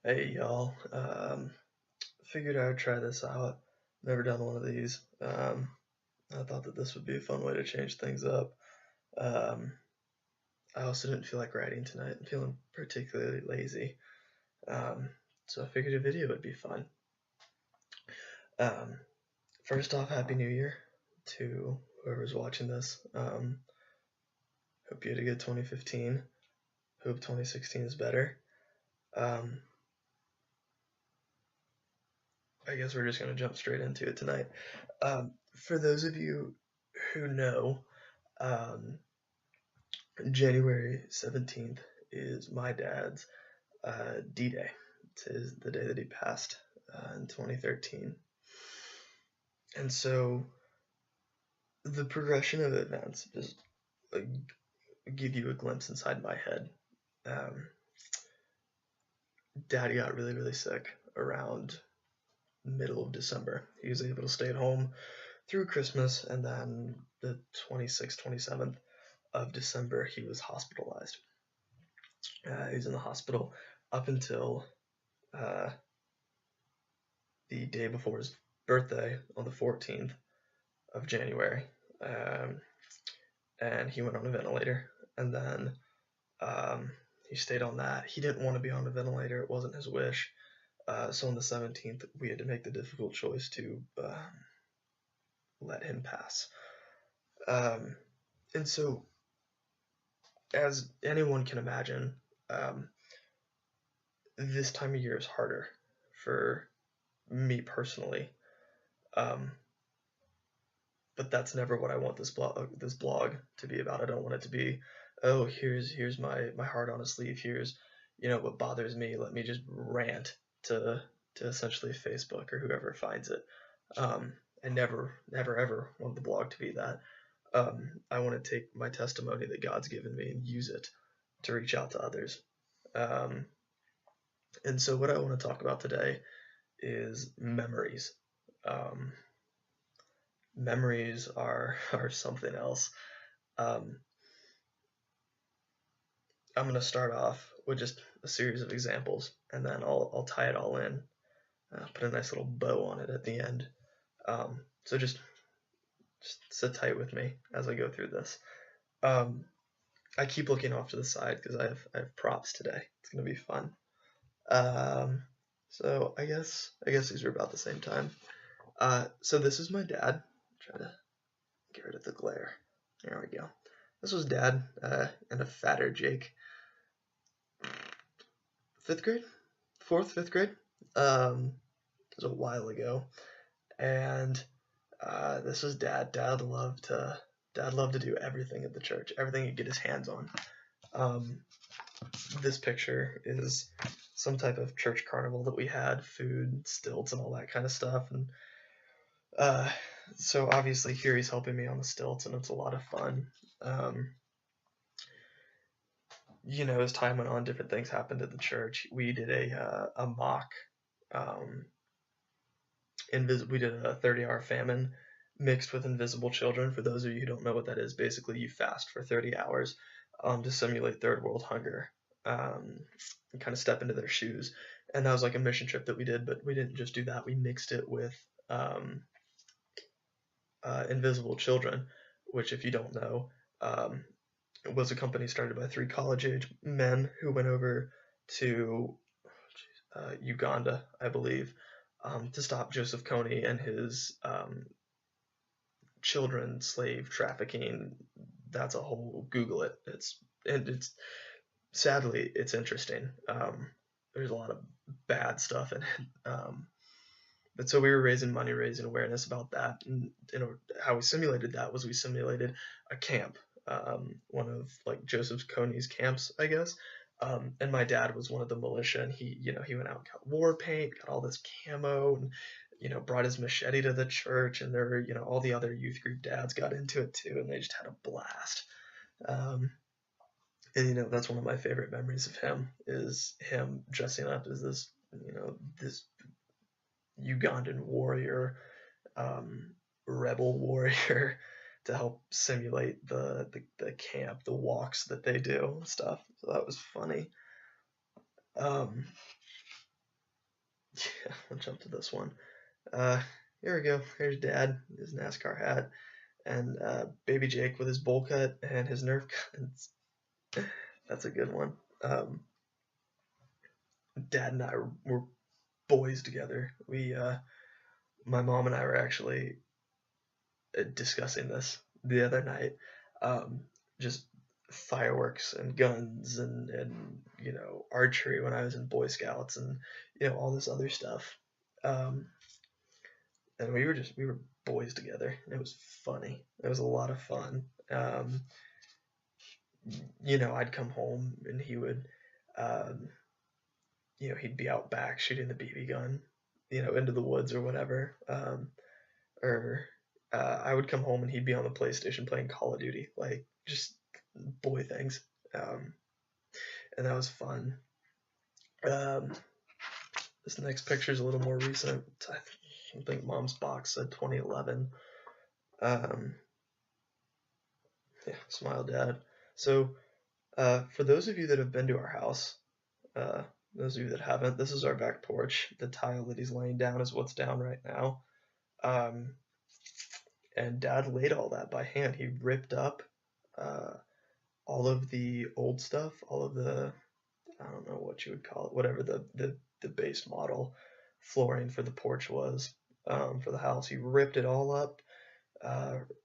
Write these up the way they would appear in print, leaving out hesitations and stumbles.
Hey y'all, figured I would try this out. Never done one of these. I thought that this would be a fun way to change things up. Um, I also didn't feel like writing tonight. I'm feeling particularly lazy. Um, so I figured a video would be fun. Um, First off, Happy New Year to whoever's watching this. Hope you had a good 2015. Hope 2016 is better. Um, I guess we're just gonna jump straight into it tonight. For those of you who know, um, January 17th is my dad's D-Day. It is the day that he passed in 2013. And so the progression of events just uh, give you a glimpse inside my head. Um, Daddy got really, really sick around middle of December. He was able to stay at home through Christmas, and then the 26th, 27th of December, he was hospitalized. He was in the hospital up until uh, the day before his birthday on the 14th of January. Um, and he went on a ventilator. And then um, he stayed on that. He didn't want to be on a ventilator, it wasn't his wish. So on the 17th, we had to make the difficult choice to let him pass. Um, and so, as anyone can imagine, um, this time of year is harder for me personally. Um, but that's never what I want this blog to be about. I don't want it to be, oh, here's my heart on a sleeve. Here's what bothers me. Let me just rant to essentially Facebook or whoever finds it. I never ever want the blog to be that. I want to take my testimony that God's given me and use it to reach out to others. Um, and so what I want to talk about today is memories. Um, Memories are something else. Um, I'm gonna start off with just a series of examples, and then I'll tie it all in, put a nice little bow on it at the end. So just sit tight with me as I go through this. Um, I keep looking off to the side because I have props today. It's gonna be fun. Um, so I guess these are about the same time. So this is my dad. Try to get rid of the glare. There we go. This was Dad and a fatter Jake. Fifth grade, fourth, fifth grade. It was a while ago, and this was Dad. Dad loved to do everything at the church, everything he'd get his hands on. Um, this picture is some type of church carnival that we had, food, stilts, and all that kind of stuff. And uh, so obviously here he's helping me on the stilts, and it's a lot of fun. Um, as time went on, different things happened at the church. We did a mock, um, we did a 30-hour famine mixed with invisible children. For those of you who don't know what that is, basically you fast for 30 hours to simulate third world hunger, and kind of step into their shoes. And that was like a mission trip that we did, but we didn't just do that. We mixed it with um, Invisible Children, which, if you don't know, um, was a company started by three college-age men who went over to Uganda, I believe, to stop Joseph Kony and his children slave trafficking. That's a whole Google it. It's sadly it's interesting. There's a lot of bad stuff in it. But so we were raising money, raising awareness about that, and how we simulated that was we simulated a camp, one of like Joseph Kony's camps, I guess. And my dad was one of the militia, and he went out and got war paint, got all this camo, and brought his machete to the church, and there were all the other youth group dads got into it too, and they just had a blast. Um, and that's one of my favorite memories of him is him dressing up as this Ugandan warrior, rebel warrior, to help simulate the camp, the walks that they do and stuff. So that was funny. Um, Yeah, I'll jump to this one. Here we go. Here's Dad, his NASCAR hat, and baby Jake with his bowl cut and his Nerf guns. That's a good one. Dad and I were boys together. My mom and I were actually discussing this the other night. Just fireworks and guns and archery when I was in Boy Scouts and all this other stuff. Um, and we were boys together. It was funny. It was a lot of fun. I'd come home and he would, um, he'd be out back shooting the BB gun, into the woods or whatever. Or I would come home and he'd be on the PlayStation playing Call of Duty, like just boy things. Um, and that was fun. Um, this next picture is a little more recent. I think Mom's box said 2011. Yeah, smile, Dad. So, for those of you that have been to our house, those of you that haven't, this is our back porch. The tile that he's laying down is what's down right now. And Dad laid all that by hand. He ripped up all of the old stuff, all of the, I don't know what you would call it, whatever the base model flooring for the porch was, for the house. He ripped it all up,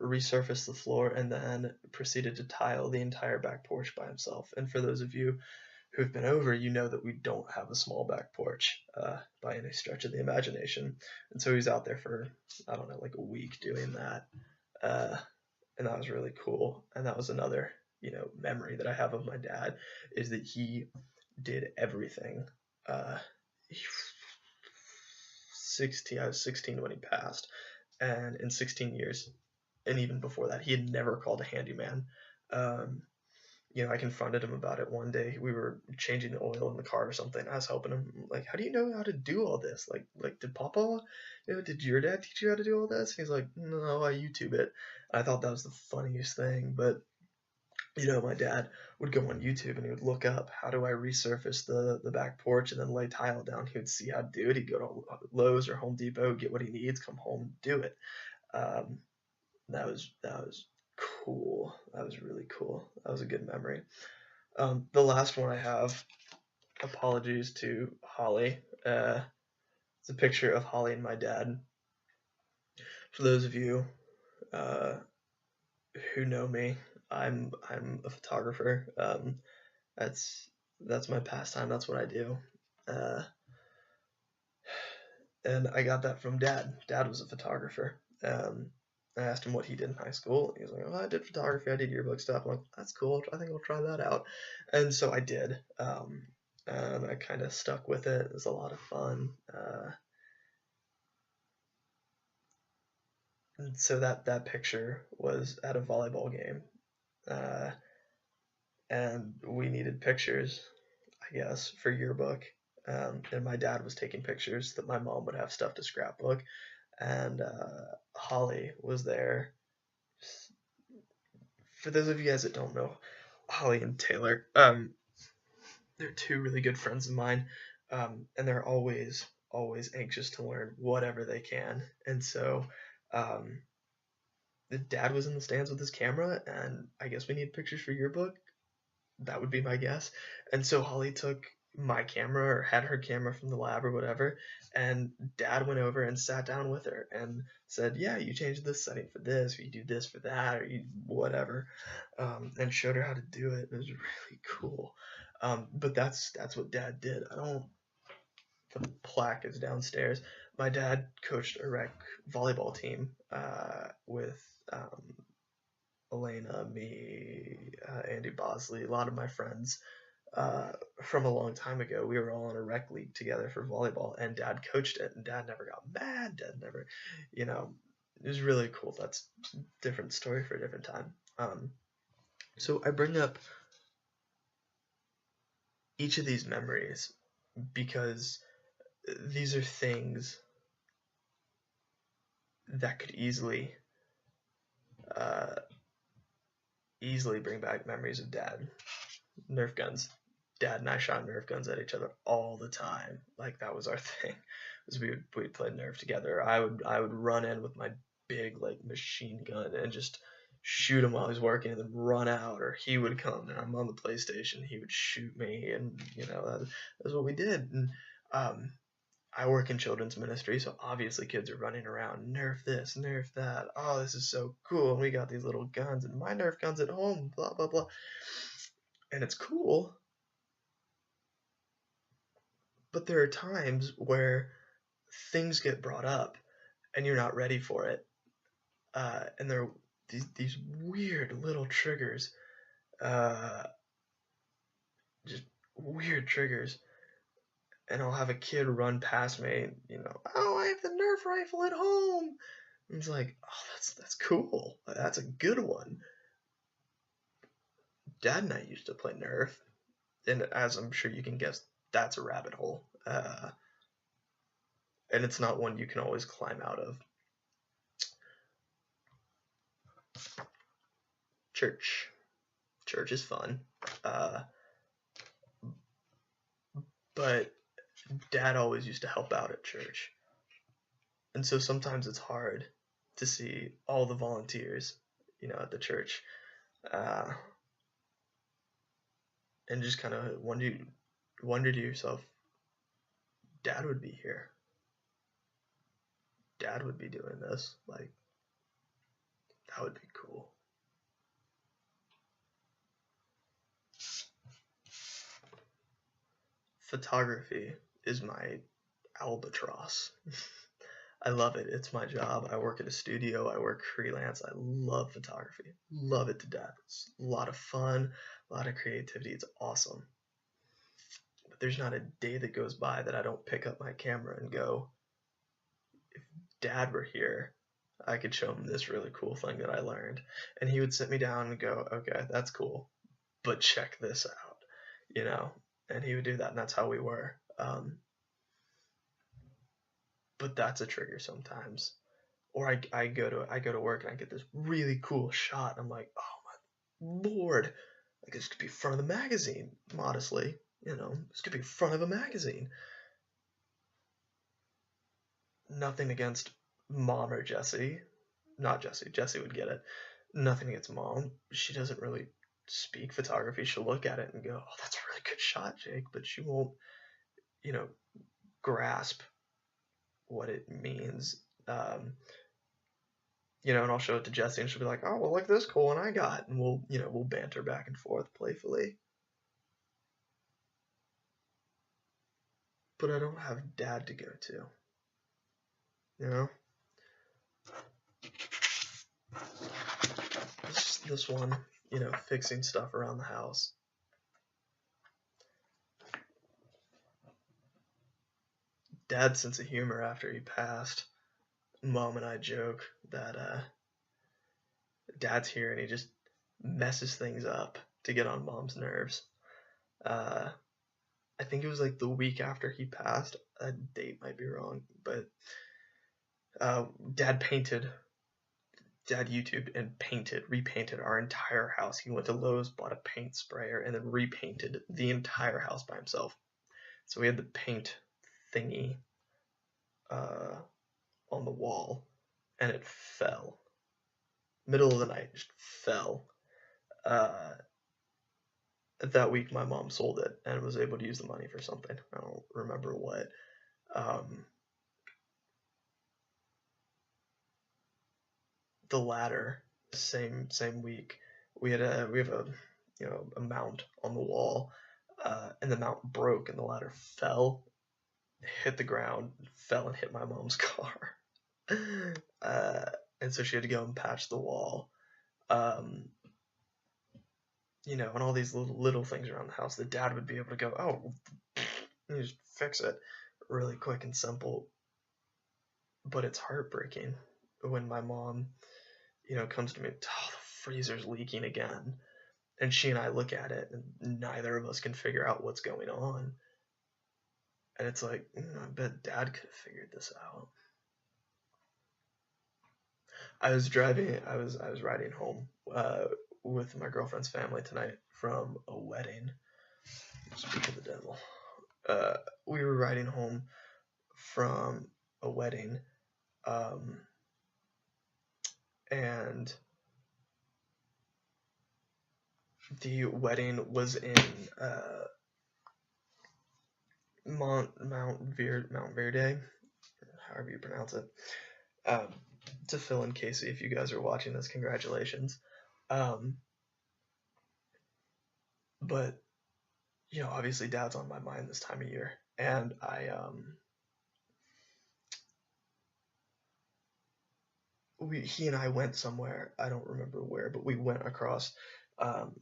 resurfaced the floor, and then proceeded to tile the entire back porch by himself. And for those of you who've been over, you know that we don't have a small back porch by any stretch of the imagination. And so he's out there for, I don't know, like a week doing that. And that was really cool. And that was another, memory that I have of my dad, is that he did everything. I was 16 when he passed. And in 16 years, and even before that, he had never called a handyman. I confronted him about it one day. We were changing the oil in the car or something. I was helping him, like, how do you know how to do all this? Like did Papa, did your dad teach you how to do all this? And he's like, no, I YouTube it. And I thought that was the funniest thing. But, my dad would go on YouTube and he would look up, how do I resurface the back porch and then lay tile down? He would see how to do it. He'd go to Lowe's or Home Depot, get what he needs, come home, do it. That was cool. That was really cool. That was a good memory. The last one I have, apologies to Holly. It's a picture of Holly and my dad. For those of you who know me, I'm a photographer. That's my pastime. That's what I do. And I got that from Dad. Dad was a photographer. I asked him what he did in high school. He was like, "Oh, I did photography. I did yearbook stuff." I'm like, "That's cool. I think I'll try that out." And so I did. And I kind of stuck with it. It was a lot of fun. And so that picture was at a volleyball game. And we needed pictures, I guess, for yearbook. And my dad was taking pictures so that my mom would have stuff to scrapbook. And Holly was there. For those of you guys that don't know, Holly and Taylor, they're two really good friends of mine, and they're always anxious to learn whatever they can. And so the dad was in the stands with his camera, and I guess we need pictures for yearbook. That would be my guess. And so Holly took my camera, or had her camera from the lab or whatever, and Dad went over and sat down with her and said, yeah, you change this setting for this, or you do this for that, or you whatever, and showed her how to do it. It was really cool. But that's what Dad did. The plaque is downstairs. My dad coached a rec volleyball team with Elena, me, Andy Bosley, a lot of my friends from a long time ago. We were all in a rec league together for volleyball, and Dad coached it, and Dad never got mad. Dad never, it was really cool. That's a different story for a different time. So I bring up each of these memories because these are things that could easily bring back memories of Dad. Nerf guns, Dad and I shot Nerf guns at each other all the time. Like that was our thing. Was we'd play Nerf together. I would run in with my big like machine gun and just shoot him while he's working and then run out, or he would come and I'm on the PlayStation, he would shoot me, and that's what we did. And um, I work in children's ministry, so obviously kids are running around, Nerf this, Nerf that. Oh, this is so cool. And we got these little guns, and my Nerf gun's at home, blah, blah, blah. And it's cool. But there are times where things get brought up and you're not ready for it. And there are these weird little triggers, just weird triggers. And I'll have a kid run past me, oh, I have the Nerf rifle at home. And it's like, oh, that's cool. That's a good one. Dad and I used to play Nerf, and as I'm sure you can guess, that's a rabbit hole. And it's not one you can always climb out of. Church. Church is fun. But Dad always used to help out at church. And so sometimes it's hard to see all the volunteers, at the church. And just kind of wonder to yourself, Dad would be here. Dad would be doing this. Like, that would be cool. Photography is my albatross. I love it. It's my job. I work at a studio. I work freelance. I love photography. Love it to death. It's a lot of fun, a lot of creativity. It's awesome. But there's not a day that goes by that I don't pick up my camera and go, if Dad were here, I could show him this really cool thing that I learned. And he would sit me down and go, okay, that's cool, but check this out, and he would do that, and that's how we were. But that's a trigger sometimes. Or I go to work and I get this really cool shot. I'm like, oh my Lord, like this could be front of the magazine, modestly, this could be front of a magazine. Nothing against Mom or Jessie. Not Jessie. Jessie would get it. Nothing against Mom. She doesn't really speak photography. She'll look at it and go, oh, that's a really good shot, Jake, but she won't, grasp what it means. And I'll show it to Jessie and she'll be like, oh, well, look this cool one I got. And we'll banter back and forth playfully. But I don't have Dad to go to. This one, fixing stuff around the house. Dad's sense of humor after he passed. Mom and I joke that Dad's here and he just messes things up to get on Mom's nerves. I think it was like the week after he passed. A date might be wrong, but Dad YouTubed and repainted our entire house. He went to Lowe's, bought a paint sprayer, and then repainted the entire house by himself. So we had the paint thingy on the wall, and it fell. Middle of the night, just fell. That week, my mom sold it and was able to use the money for something. I don't remember what. The ladder, same week, we have a mount on the wall, and the mount broke and the ladder fell, hit the ground, fell and hit my mom's car. And so she had to go and patch the wall. And all these little things around the house that Dad would be able to go, oh, you just fix it really quick and simple. But it's heartbreaking when my mom, comes to me, oh, the freezer's leaking again. And she and I look at it and neither of us can figure out what's going on. And it's like, I bet Dad could have figured this out. I was riding home with my girlfriend's family tonight from a wedding, Speak of the devil. We were riding home from a wedding, and the wedding was in Mount Verde, however you pronounce it. To fill in Casey, if you guys are watching this, congratulations. But obviously, Dad's on my mind this time of year, and he and I went somewhere. I don't remember where, but we went across.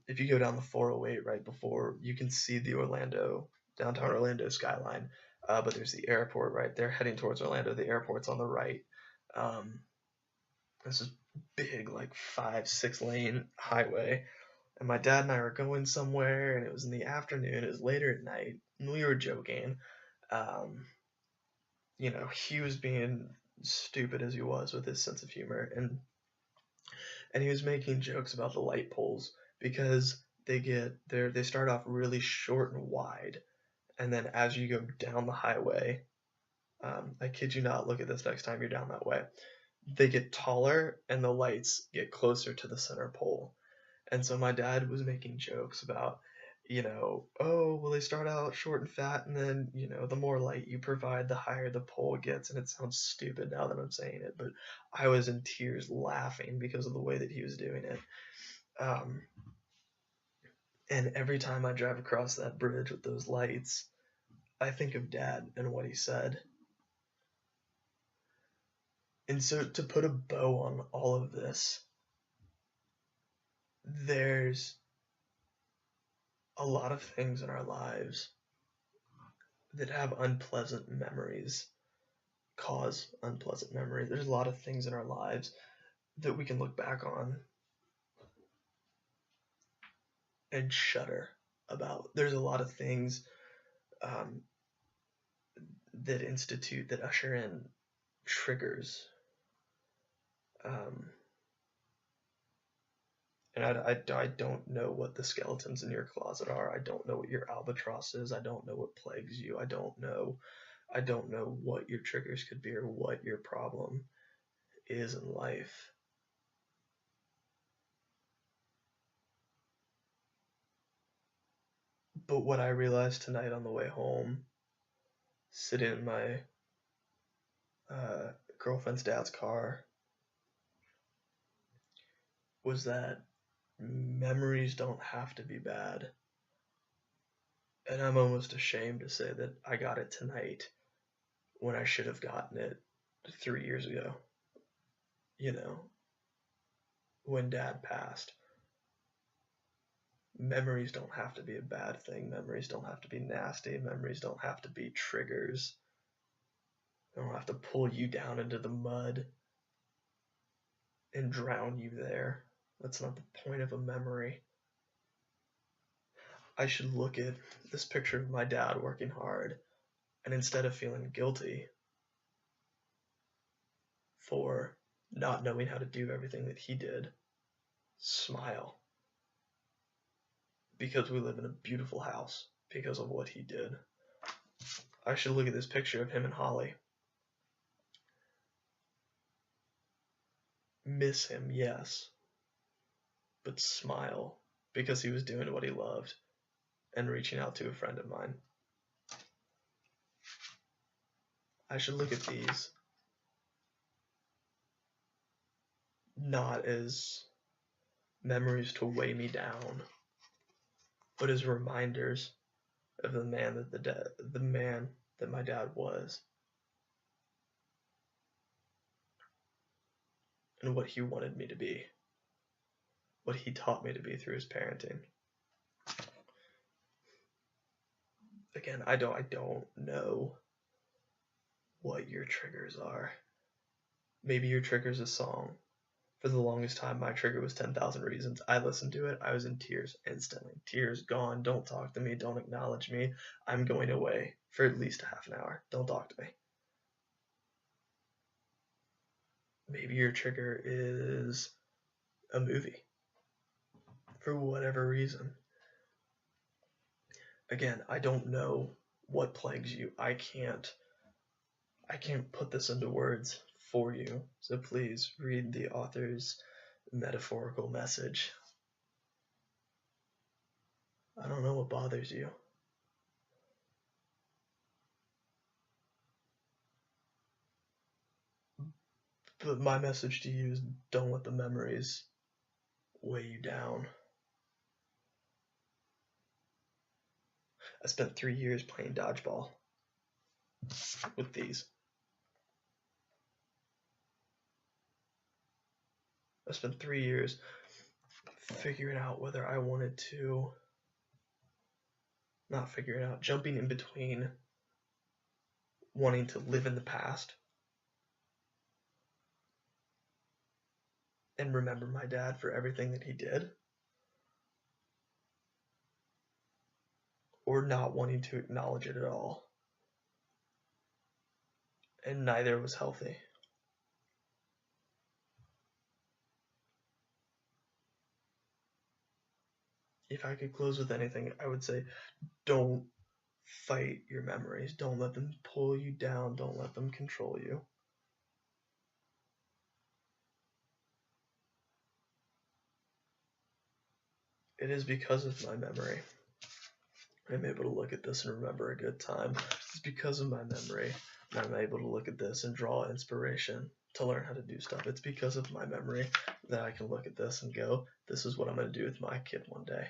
If you go down the 408 right before, you can see the downtown Orlando skyline. But there's the airport right there, heading towards Orlando. The airport's on the right. This is big, like 5-6 lane highway. And my dad and I were going somewhere, and it was in the afternoon. It was later at night, and we were joking. He was being stupid as he was with his sense of humor, and he was making jokes about the light poles because they start off really short and wide, and then as you go down the highway, I kid you not, look at this next time you're down that way, they get taller and the lights get closer to the center pole. And so my dad was making jokes about, oh, well, they start out short and fat, and then, the more light you provide, the higher the pole gets. And it sounds stupid now that I'm saying it, but I was in tears laughing because of the way that he was doing it. And every time I drive across that bridge with those lights, I think of Dad and what he said. And so to put a bow on all of this, there's a lot of things in our lives that have unpleasant memories, cause unpleasant memories. There's a lot of things in our lives that we can look back on and shudder about. There's a lot of things that usher in triggers. And I don't know what the skeletons in your closet are. I don't know what your albatross is. I don't know what plagues you. I don't know what your triggers could be or what your problem is in life. But what I realized tonight on the way home, sitting in my girlfriend's dad's car, was that memories don't have to be bad. And I'm almost ashamed to say that I got it tonight when I should have gotten it 3 years ago. When Dad passed. Memories don't have to be a bad thing. Memories don't have to be nasty. Memories don't have to be triggers. They don't have to pull you down into the mud and drown you there. That's not the point of a memory. I should look at this picture of my dad working hard, and instead of feeling guilty for not knowing how to do everything that he did, smile. Because we live in a beautiful house because of what he did. I should look at this picture of him and Holly. Miss him, yes, but smile because he was doing what he loved and reaching out to a friend of mine. I should look at these not as memories to weigh me down, but as reminders of the man that my dad was, and what he wanted me to be, what he taught me to be through his parenting. Again, I don't know what your triggers are. Maybe your trigger's a song. For the longest time, my trigger was 10,000 Reasons. I listened to it. I was in tears instantly. Tears gone. Don't talk to me. Don't acknowledge me. I'm going away for at least a half an hour. Don't talk to me. Maybe your trigger is a movie. For whatever reason. again, I don't know what plagues you. I can't put this into words for you. So please read the author's metaphorical message. I don't know what bothers you. But my message to you is don't let the memories weigh you down. I spent 3 years playing dodgeball with these. I spent 3 years figuring out whether I wanted to, not figuring out, jumping in between wanting to live in the past and remember my dad for everything that he did, or not wanting to acknowledge it at all. And neither was healthy. If I could close with anything, I would say don't fight your memories. Don't let them pull you down. Don't let them control you. It is because of my memory I'm able to look at this and remember a good time. It's because of my memory that I'm able to look at this and draw inspiration to learn how to do stuff. It's because of my memory that I can look at this and go, this is what I'm going to do with my kid one day.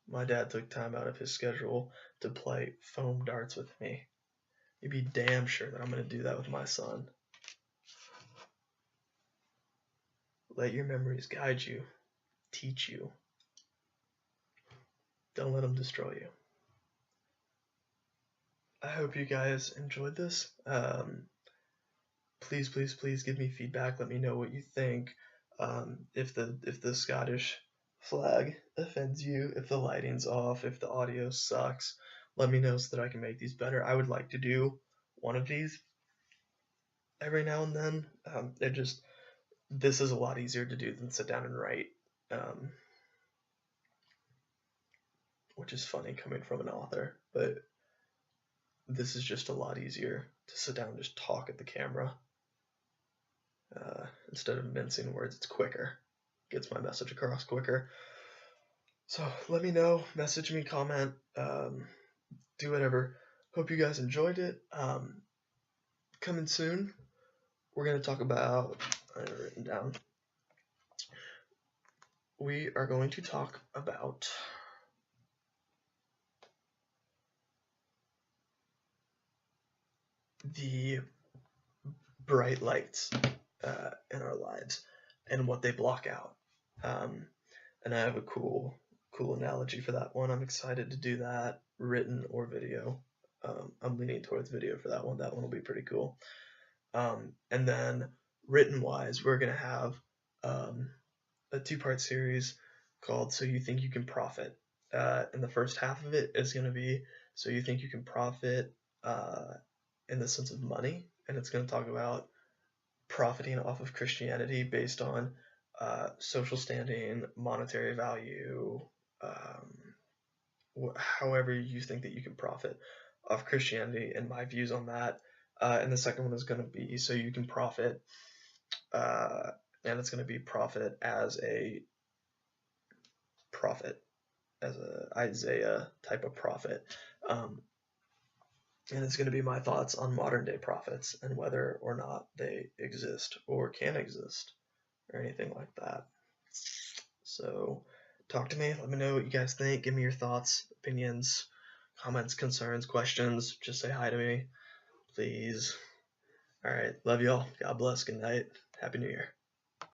My dad took time out of his schedule to play foam darts with me. You'd be damn sure that I'm going to do that with my son. Let your memories guide you, teach you. Don't let them destroy you. I hope you guys enjoyed this. Please give me feedback. Let me know what you think. If the Scottish flag offends you, if the lighting's off, if the audio sucks, let me know so that I can make these better. I would like to do one of these every now and then. This is a lot easier to do than sit down and write, which is funny coming from an author, but this is just a lot easier to sit down and just talk at the camera. Instead of mincing words, it's quicker. Gets my message across quicker. So let me know, message me, comment, do whatever. Hope you guys enjoyed it. Coming soon, we're going to talk about, I have it written down, we are going to talk about the bright lights in our lives and what they block out. And I have a cool analogy for that one. I'm excited to do that, written or video. I'm leaning towards video for that one. That one will be pretty cool. And then written wise, we're going to have a 2-part series called So You Think You Can Profit. And the first half of it is going to be So You Think You Can Profit in the sense of money. And it's going to talk about profiting off of Christianity based on social standing, monetary value, however you think that you can profit off Christianity, and my views on that. And the second one is going to be So You Can Profit, and it's going to be profit as a Isaiah type of prophet. And it's going to be my thoughts on modern day prophets and whether or not they exist or can exist or anything like that. So talk to me. Let me know what you guys think. Give me your thoughts, opinions, comments, concerns, questions. Just say hi to me, please. All right. Love y'all. God bless. Good night. Happy New Year.